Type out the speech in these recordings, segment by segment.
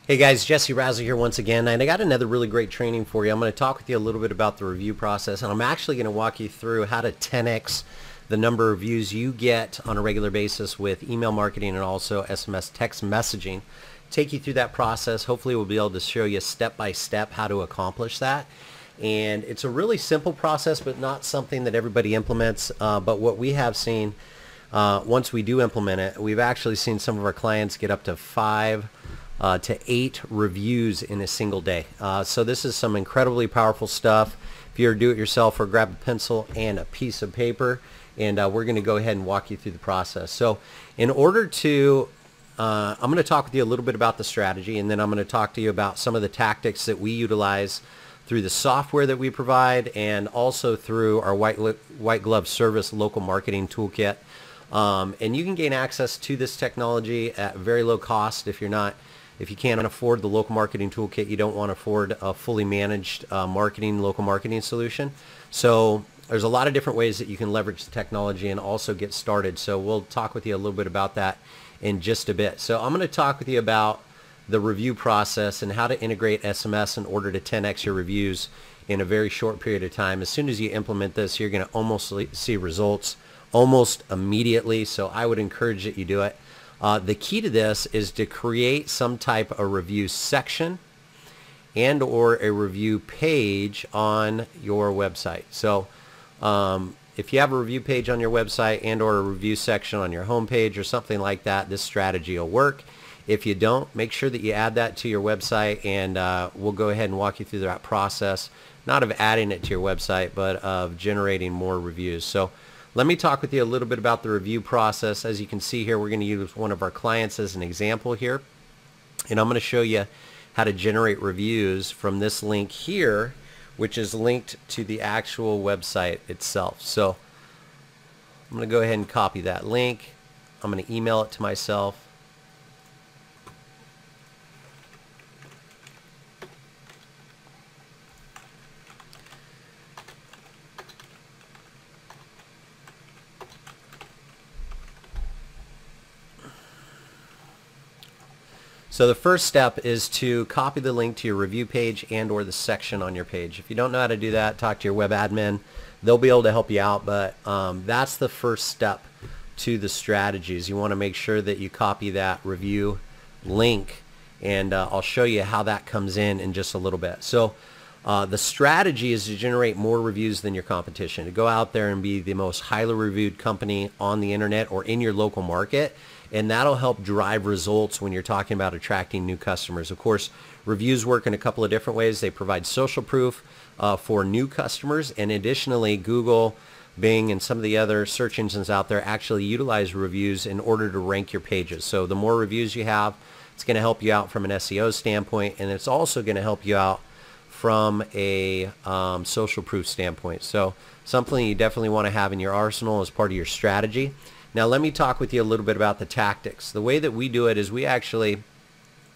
Hey guys, Jesse Razzle here once again, and I got another really great training for you. I'm going to talk with you a little bit about the review process, and I'm actually going to walk you through how to 10x the number of views you get on a regular basis with email marketing and also SMS text messaging. Take you through that process. Hopefully we'll be able to show you step by step how to accomplish that. And it's a really simple process, but not something that everybody implements. But what we have seen, once we do implement it, we've actually seen some of our clients get up to 5 to 8 reviews in a single day. So this is some incredibly powerful stuff. If you're a do-it-yourselfer, grab a pencil and a piece of paper, and we're going to go ahead and walk you through the process. So in order to, I'm going to talk with you a little bit about the strategy, and then I'm going to talk to you about some of the tactics that we utilize through the software that we provide and also through our white glove service local marketing toolkit. And you can gain access to this technology at very low cost if you can't afford the local marketing toolkit, you don't want to afford a fully managed local marketing solution. So there's a lot of different ways that you can leverage the technology and also get started. So we'll talk with you a little bit about that in just a bit. So I'm going to talk with you about the review process and how to integrate SMS in order to 10x your reviews in a very short period of time. As soon as you implement this, you're going to almost see results almost immediately. So I would encourage that you do it. The key to this is to create some type of review section and or a review page on your website. So if you have a review page on your website and or a review section on your homepage or something like that, this strategy will work. If you don't, make sure that you add that to your website, and we'll go ahead and walk you through that process, not of adding it to your website, but of generating more reviews. So let me talk with you a little bit about the review process. As you can see here, we're going to use one of our clients as an example here. And I'm going to show you how to generate reviews from this link here, which is linked to the actual website itself. So I'm going to go ahead and copy that link. I'm going to email it to myself. So the first step is to copy the link to your review page and or the section on your page. If you don't know how to do that, talk to your web admin. They'll be able to help you out, but that's the first step to the strategies. You want to make sure that you copy that review link, and I'll show you how that comes in just a little bit. So the strategy is to generate more reviews than your competition, to go out there and be the most highly reviewed company on the internet or in your local market, and that'll help drive results when you're talking about attracting new customers. Of course, reviews work in a couple of different ways. They provide social proof for new customers, and additionally, Google, Bing, and some of the other search engines out there actually utilize reviews in order to rank your pages. So the more reviews you have, it's going to help you out from an SEO standpoint, and it's also going to help you out from a social proof standpoint. So something you definitely want to have in your arsenal as part of your strategy. Now let me talk with you a little bit about the tactics. The way that we do it is we actually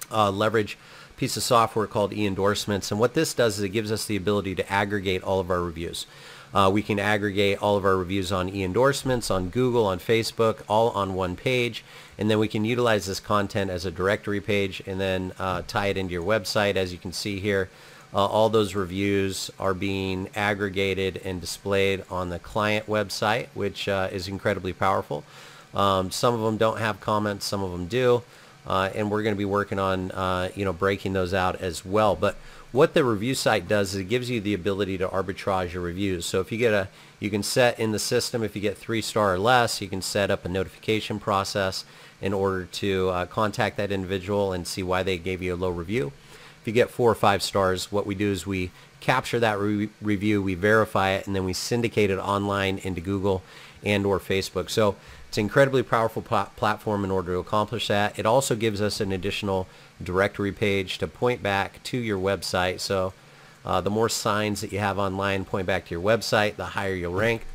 leverage a piece of software called e-endorsements, and what this does is it gives us the ability to aggregate all of our reviews. We can aggregate all of our reviews on e-endorsements, on Google, on Facebook, all on one page, and then we can utilize this content as a directory page and then tie it into your website. As you can see here, all those reviews are being aggregated and displayed on the client website, which is incredibly powerful. Some of them don't have comments, some of them do, and we're going to be working on breaking those out as well. But what the review site does is it gives you the ability to arbitrage your reviews. So if you you can set in the system, if you get 3-star or less, you can set up a notification process in order to contact that individual and see why they gave you a low review. If you get 4 or 5 stars, what we do is we capture that review, we verify it, and then we syndicate it online into Google and or Facebook. So it's an incredibly powerful platform in order to accomplish that. It also gives us an additional directory page to point back to your website. So the more signs that you have online point back to your website, the higher you'll rank.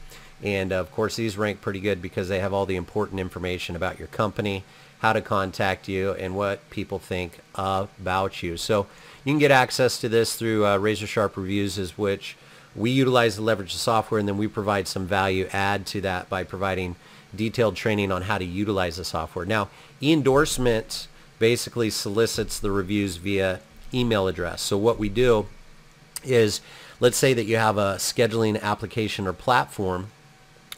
And of course, these rank pretty good because they have all the important information about your company, how to contact you, and what people think about you. So you can get access to this through Razor Sharp Reviews, which we utilize to leverage the software, and then we provide some value add to that by providing detailed training on how to utilize the software. Now, e-endorsements basically solicits the reviews via email address. So what we do is, let's say that you have a scheduling application or platform.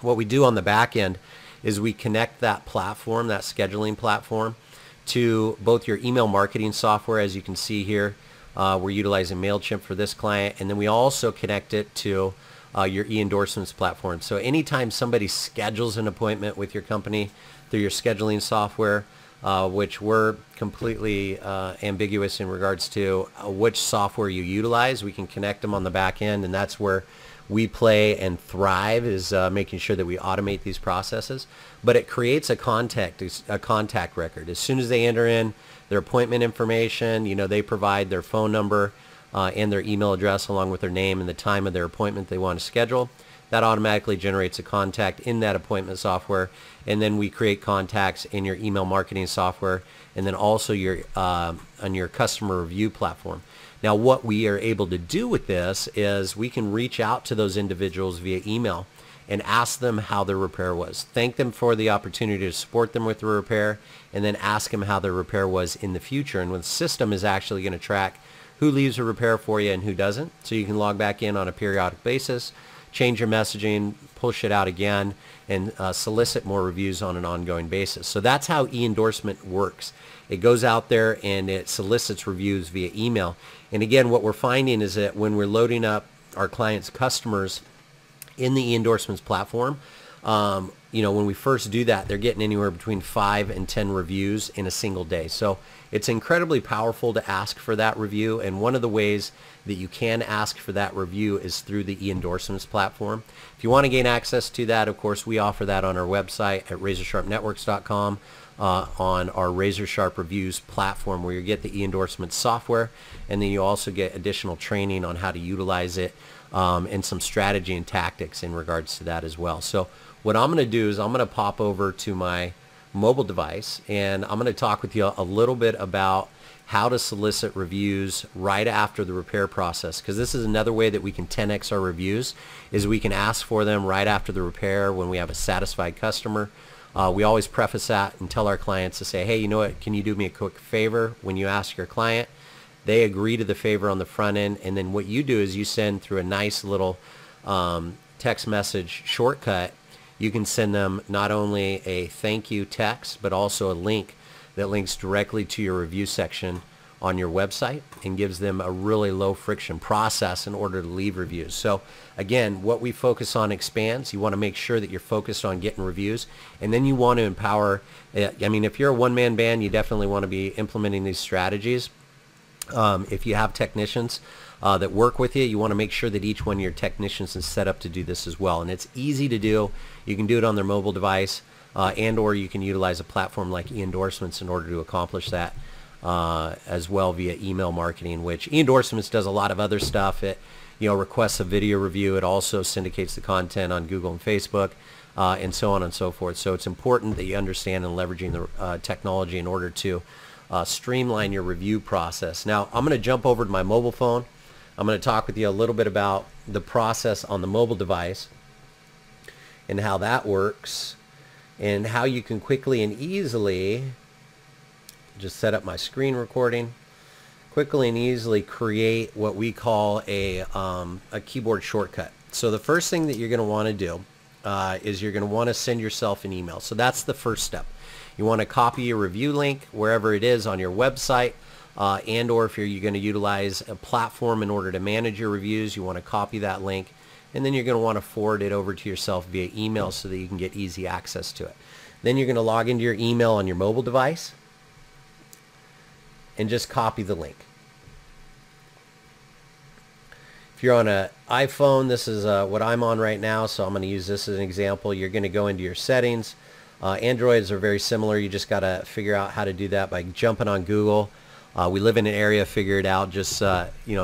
What we do on the back end is we connect that platform, that scheduling platform, to both your email marketing software. As you can see here, we're utilizing MailChimp for this client, and then we also connect it to your e-endorsements platform. So anytime somebody schedules an appointment with your company through your scheduling software, which we're completely ambiguous in regards to which software you utilize, we can connect them on the back end, and that's where we play and thrive, is making sure that we automate these processes. But it creates a contact record. As soon as they enter in their appointment information, they provide their phone number and their email address along with their name and the time of their appointment they want to schedule. That automatically generates a contact in that appointment software, and then we create contacts in your email marketing software, and then also on your customer review platform. Now, what we are able to do with this is we can reach out to those individuals via email and ask them how their repair was. Thank them for the opportunity to support them with the repair, and then ask them how their repair was in the future. And the system is actually going to track who leaves a repair for you and who doesn't. So you can log back in on a periodic basis, change your messaging, push it out again, and solicit more reviews on an ongoing basis. So that's how e-endorsement works. It goes out there and it solicits reviews via email. And again, what we're finding is that when we're loading up our clients' customers in the e-endorsements platform, when we first do that, they're getting anywhere between 5 and 10 reviews in a single day. So it's incredibly powerful to ask for that review, and one of the ways that you can ask for that review is through the e-endorsements platform. If you want to gain access to that, of course, we offer that on our website at RazorSharpNetworks.com, on our Razor Sharp Reviews platform, where you get the e-endorsement software, and then you also get additional training on how to utilize it, and some strategy and tactics in regards to that as well. So what I'm going to do is I'm going to pop over to my mobile device, and I'm going to talk with you a little bit about how to solicit reviews right after the repair process, because this is another way that we can 10x our reviews, is we can ask for them right after the repair when we have a satisfied customer. We always preface that and tell our clients to say, hey, you know what, can you do me a quick favor? When you ask your client, they agree to the favor on the front end, and then what you do is you send through a nice little text message shortcut. You can send them not only a thank you text, but also a link that links directly to your review section on your website and gives them a really low friction process in order to leave reviews. So again, what we focus on expands. You want to make sure that you're focused on getting reviews, and then you want to empower. If you're a one-man band, you definitely want to be implementing these strategies. If you have technicians that work with you, you want to make sure that each one of your technicians is set up to do this as well. And it's easy to do. You can do it on their mobile device, and or you can utilize a platform like e-endorsements in order to accomplish that as well via email marketing, which e-endorsements does a lot of other stuff. It requests a video review. It also syndicates the content on Google and Facebook, and so on and so forth. So it's important that you understand and leveraging the technology in order to streamline your review process. Now, I'm going to jump over to my mobile phone. I'm going to talk with you a little bit about the process on the mobile device and how that works, and how you can quickly and easily just set up my screen recording, quickly and easily create what we call a keyboard shortcut. So the first thing that you're going to want to do is you're going to want to send yourself an email. So that's the first step. You want to copy your review link wherever it is on your website, and or if you're going to utilize a platform in order to manage your reviews, you want to copy that link, and then you're going to want to forward it over to yourself via email so that you can get easy access to it. Then you're going to log into your email on your mobile device and just copy the link. If you're on an iPhone, this is what I'm on right now, so I'm going to use this as an example. You're going to go into your settings. Androids are very similar. You just got to figure out how to do that by jumping on Google. We live in an area, figure it out. Just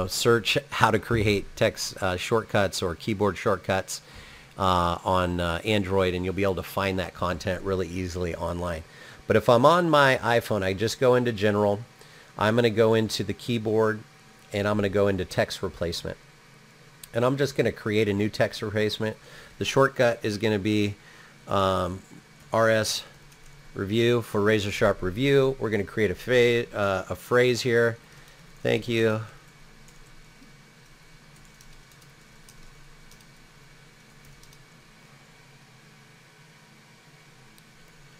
search how to create text shortcuts or keyboard shortcuts on Android, and you'll be able to find that content really easily online. But if I'm on my iPhone, I just go into General. I'm going to go into the keyboard, and I'm going to go into text replacement. And I'm just going to create a new text replacement. The shortcut is going to be RS review for Razor Sharp Review. We're going to create a phrase here. Thank you.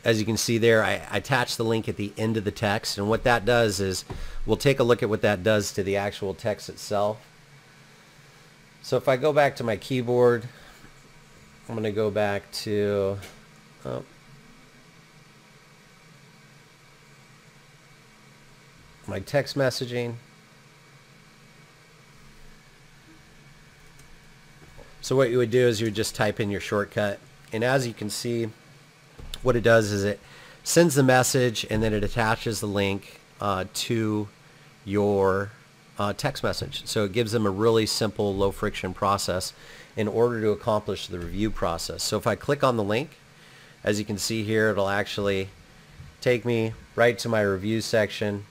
As you can see there, I attached the link at the end of the text, and what that does is we'll take a look at what that does to the actual text itself. So if I go back to my keyboard, I'm going to go back to my text messaging. So what you would do is you would just type in your shortcut, and as you can see, what it does is it sends the message and then it attaches the link to your text message. So it gives them a really simple, low friction process in order to accomplish the review process. So if I click on the link, as you can see here, it'll actually take me right to my review section.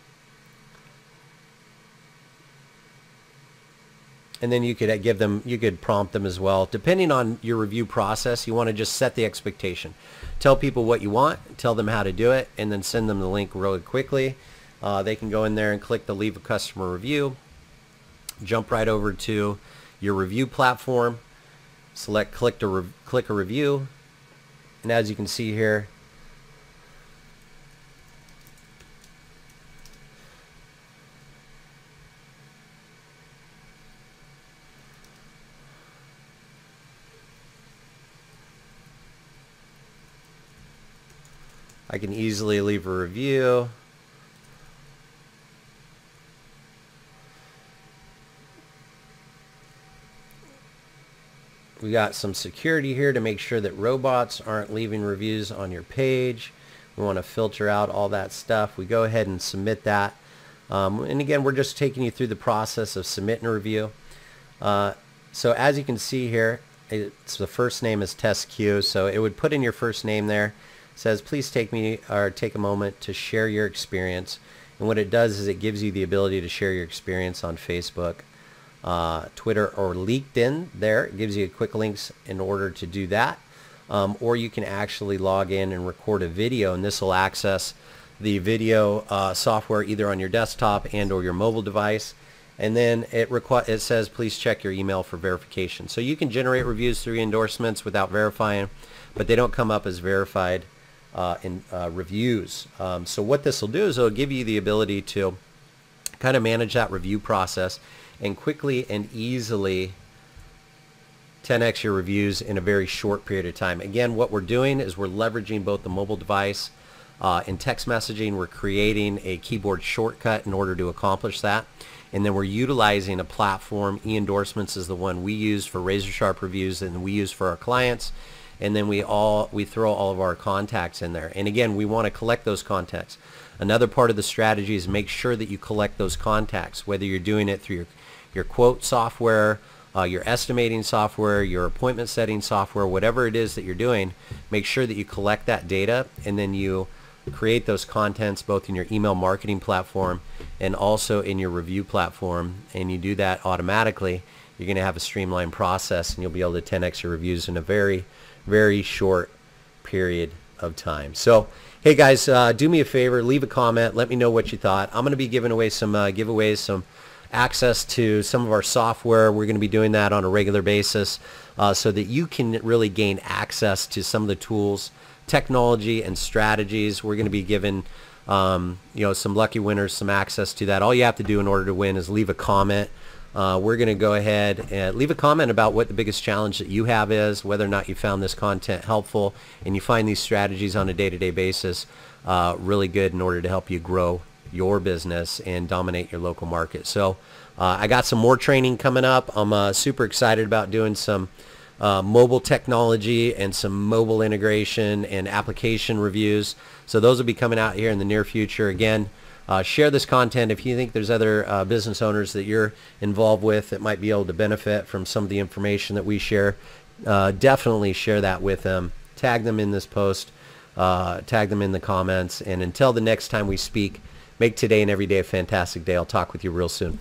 And then you could prompt them as well. Depending on your review process, you want to just set the expectation. Tell people what you want, tell them how to do it, and then send them the link really quickly. They can go in there and click the Leave a Customer Review, jump right over to your review platform, select click a review, and as you can see here, I can easily leave a review. We got some security here to make sure that robots aren't leaving reviews on your page. We want to filter out all that stuff. We go ahead and submit that. And again, we're just taking you through the process of submitting a review. So as you can see here, the first name is Test Q. So it would put in your first name there. Says please take a moment to share your experience, and what it does is it gives you the ability to share your experience on Facebook, Twitter, or LinkedIn. There it gives you quick links in order to do that, or you can actually log in and record a video, and this will access the video software either on your desktop and or your mobile device, and then it says please check your email for verification. So you can generate reviews through endorsements without verifying, but they don't come up as verified in reviews. So what this will do is it'll give you the ability to kind of manage that review process and quickly and easily 10x your reviews in a very short period of time. Again, what we're doing is we're leveraging both the mobile device and text messaging. We're creating a keyboard shortcut in order to accomplish that, and then we're utilizing a platform. E-endorsements is the one we use for Razor Sharp reviews and we use for our clients. And then we throw all of our contacts in there. And again, we want to collect those contacts. Another part of the strategy is make sure that you collect those contacts, whether you're doing it through your quote software, your estimating software, your appointment setting software, whatever it is that you're doing, make sure that you collect that data and then you create those contents both in your email marketing platform and also in your review platform, and you do that automatically. You're going to have a streamlined process and you'll be able to 10x your reviews in a very short period of time. So hey guys, do me a favor, leave a comment, let me know what you thought. I'm going to be giving away some giveaways, some access to some of our software. We're going to be doing that on a regular basis so that you can really gain access to some of the tools, technology, and strategies. We're going to be giving some lucky winners some access to that. All you have to do in order to win is leave a comment. We're going to go ahead and leave a comment about what the biggest challenge that you have is, whether or not you found this content helpful and you find these strategies on a day-to-day basis really good in order to help you grow your business and dominate your local market. So I got some more training coming up. I'm super excited about doing some mobile technology and some mobile integration and application reviews. So those will be coming out here in the near future. Again, share this content if you think there's other business owners that you're involved with that might be able to benefit from some of the information that we share. Definitely share that with them. Tag them in this post. Tag them in the comments. And until the next time we speak, make today and every day a fantastic day. I'll talk with you real soon.